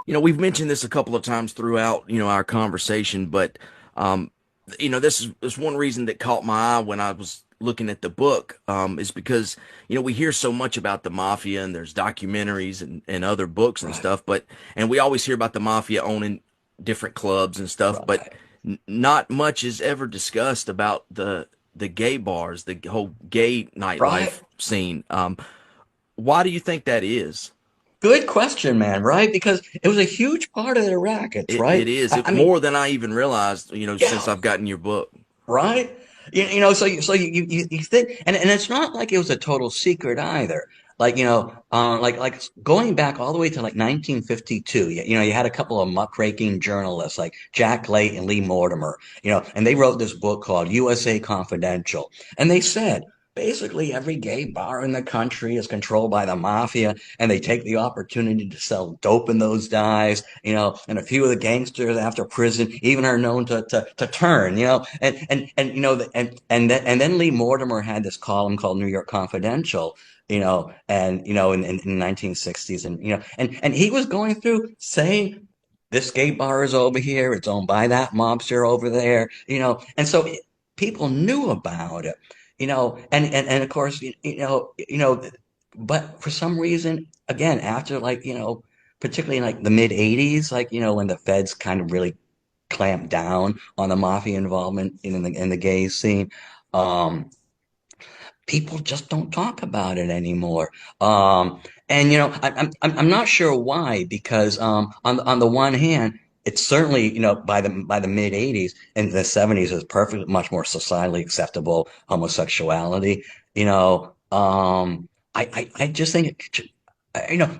We've mentioned this a couple of times throughout, our conversation, but um, this is one reason that caught my eye when I was looking at the book, is because, we hear so much about the mafia and there's documentaries and other books and Right, stuff, and we always hear about the mafia owning different clubs and stuff, but right, not much is ever discussed about the gay bars, the whole gay right. nightlife scene. Why do you think that is? Good question, man. Right, because it was a huge part of their rackets. It Right. is. I, It I mean, more than I even realized, since yeah. I've gotten your book. Right. So you think, and it's not like it was a total secret either. Like going back all the way to like 1952. You had a couple of muckraking journalists like Jack Late and Lee Mortimer. And they wrote this book called USA Confidential, and they said basically every gay bar in the country is controlled by the mafia, and they take the opportunity to sell dope in those dives. And a few of the gangsters after prison even are known to turn. And then Lee Mortimer had this column called New York Confidential, in 1960s, and he was going through saying this gay bar is over here, it's owned by that mobster over there, and so people knew about it, and of course, but for some reason, again, after like, particularly in like the mid 80s, like, when the feds kind of really clamped down on the mafia involvement in the gay scene. Um, People just don't talk about it anymore. And I'm not sure why, because on the one hand, it's certainly, by the mid 80s and the 70s is perfectly much more societally acceptable homosexuality. I just think you know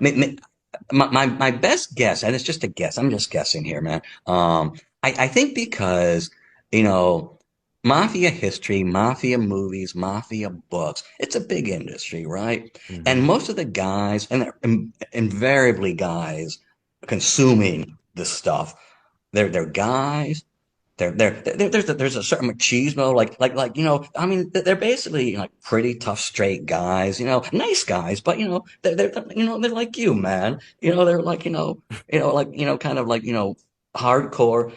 my best guess, and it's just a guess, I'm just guessing here, man. I think because, you know, mafia history, mafia movies, mafia books, it's a big industry, right? Hmm. And most of the guys, and they're invariably guys consuming this stuff, they're guys. There's a certain machismo, I mean, they're basically like pretty tough, straight guys, nice guys, but they're like you, man. They're like, kind of like, hardcore,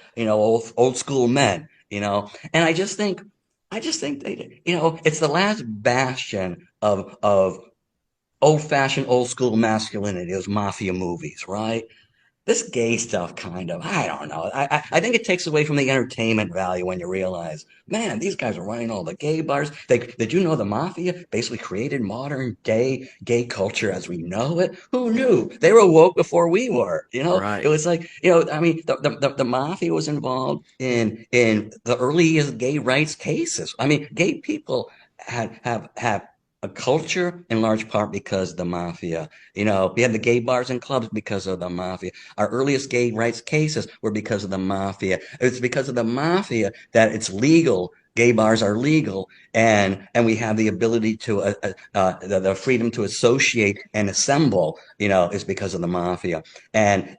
old school men, and I just think they, it's the last bastion of old fashioned, old school masculinity, those mafia movies, right? This gay stuff, kind of, I don't know. I think it takes away from the entertainment value when you realize, man, these guys are running all the gay bars. Did you know the mafia basically created modern day gay culture as we know it? Who knew? They were woke before we were. It Right. was like, I mean, the mafia was involved in the earliest gay rights cases. I mean, gay people have a culture in large part because of the mafia. We had the gay bars and clubs because of the mafia. Our earliest gay rights cases were because of the mafia. It's because of the mafia that it's legal. Gay bars are legal, and we have the ability to the freedom to associate and assemble. Is because of the mafia, and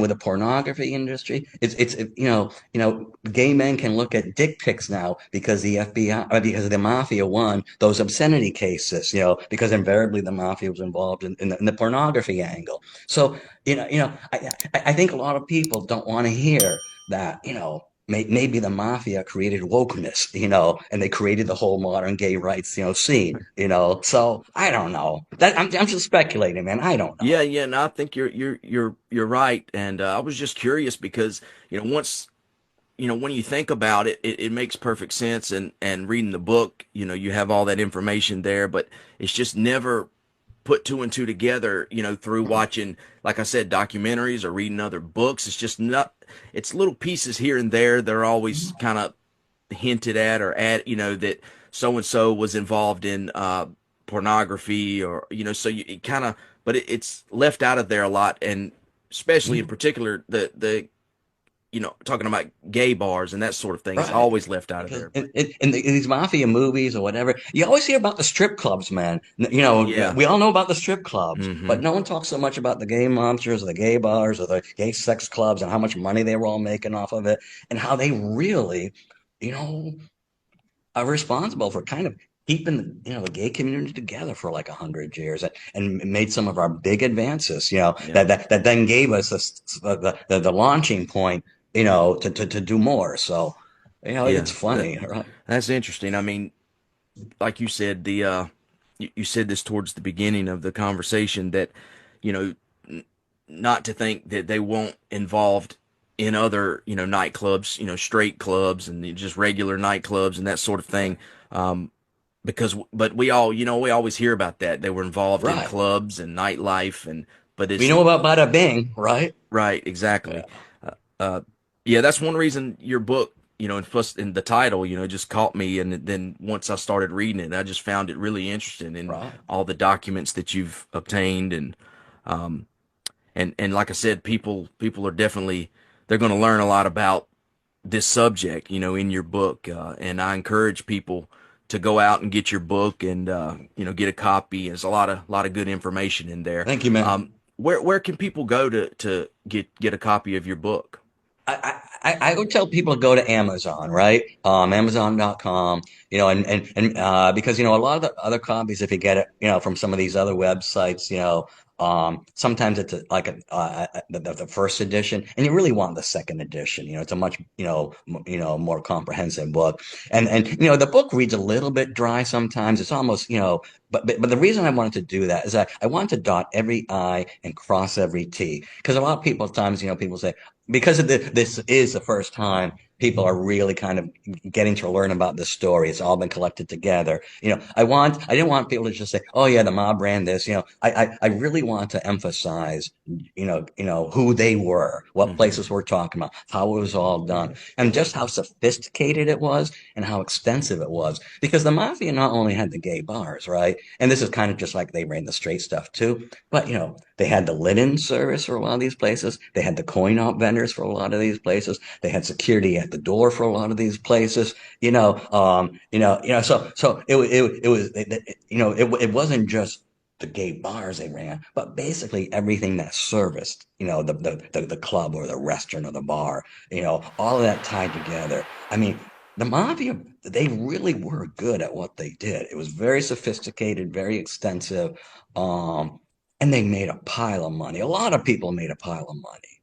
with the pornography industry, gay men can look at dick pics now because the FBI, because the mafia won those obscenity cases. Because invariably the mafia was involved in the pornography angle. So I think a lot of people don't want to hear that, maybe the mafia created wokeness, and they created the whole modern gay rights, scene, So I don't know. I'm just speculating, man. I don't know. Yeah, yeah, and I think you're right. And I was just curious because, once, when you think about it, it makes perfect sense. And reading the book, you have all that information there, but it's just never put two and two together, through watching, like I said, documentaries or reading other books. It's just not, it's little pieces here and there. They're always kind of hinted at or at, that so and so was involved in pornography, or so it kind of, but it's left out of there a lot, and especially in Mhm. particular the talking about gay bars and that sort of thing is Right. always left out of Because there. But in these mafia movies or whatever, you always hear about the strip clubs, man. yeah. We all know about the strip clubs, but Hmm. no one talks so much about the gay monsters or the gay bars or the gay sex clubs and how much money they were all making off of it and how they really, you know, are responsible for kind of keeping the gay community together for like 100 years, and made some of our big advances. Yeah. That then gave us the launching point. To do more. So, Yeah. it's funny, right? That's interesting. I mean, like you said, you said this towards the beginning of the conversation that, you know, not to think that they won't involved in other, nightclubs, straight clubs and just regular nightclubs and that sort of thing. Um, but we all, we always hear about that. They were involved in Right. clubs and nightlife but We it's know about Bada Bing, right? right, Yeah. exactly. Uh, yeah, that's one reason your book, and plus in the title, just caught me. And then once I started reading it, I just found it really interesting in Right. all the documents that you've obtained. Um, and like I said, people are definitely they're going to learn a lot about this subject, in your book. And I encourage people to go out and get your book and get a copy. There's a lot of good information in there. Thank you, man. Where can people go to get a copy of your book? I would tell people to go to Amazon, right? Amazon.com, because, a lot of the other copies, if you get it, from some of these other websites, sometimes it's the first edition, and you really want the second edition. It's a much, more comprehensive book. And, the book reads a little bit dry sometimes. It's almost, but the reason I wanted to do that is I wanted to dot every I and cross every T. Because a lot of people times, people say, because this is the first time people are really kind of getting to learn about this story. It's all been collected together. I didn't want people to just say, "Oh yeah, the mob ran this." I really want to emphasize, who they were, what Hmm. places we're talking about, how it was all done, and just how sophisticated it was and how extensive it was. Because the mafia not only had the gay bars, right, and this is kind of just like they ran the straight stuff too, but they had the linen service for a lot of these places. They had the coin op vendors for a lot of these places. They had security at the door for a lot of these places. So it was, it wasn't just the gay bars they ran, but basically everything that serviced, the club or the restaurant or the bar, all of that tied together. I mean, the mafia, they really were good at what they did. It was very sophisticated, very extensive. Um, and they made a pile of money. A lot of people made a pile of money.